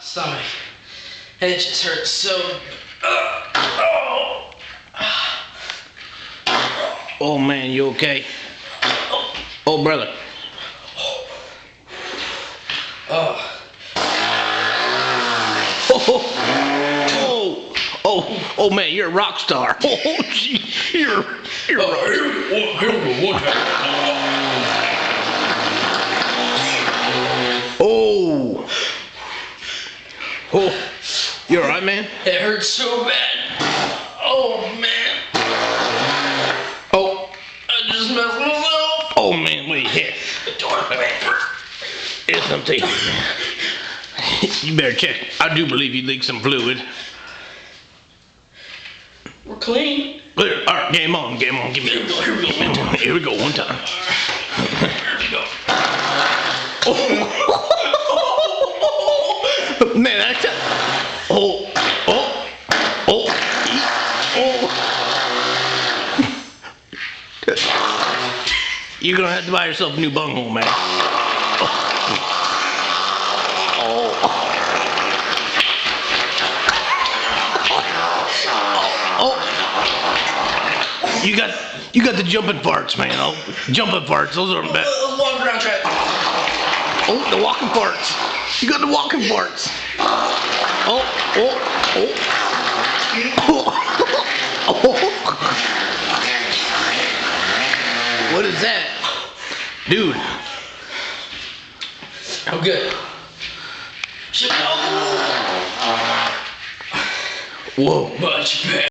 stomach. And it just hurts so. Oh man, you okay? Oh brother. Oh man, you're a rock star. Oh gee, you're a rock star. Oh, you alright, man? It hurts so bad. Oh man. Oh, I just messed myself. oh man, wait here. Here's some tea. You better check. I do believe you leaked some fluid. We're clean. All right, game on. Give me. Here we go. Here we go. One time. Here we go. Man, that's it. Oh. You're gonna have to buy yourself a new bunghole, man. You got the jumping farts, man. Oh, jumping farts. Those are the best. Walk around track. Oh, the walking farts. You got the walking farts. Oh. What is that? Dude. I'm good. Whoa. Much better.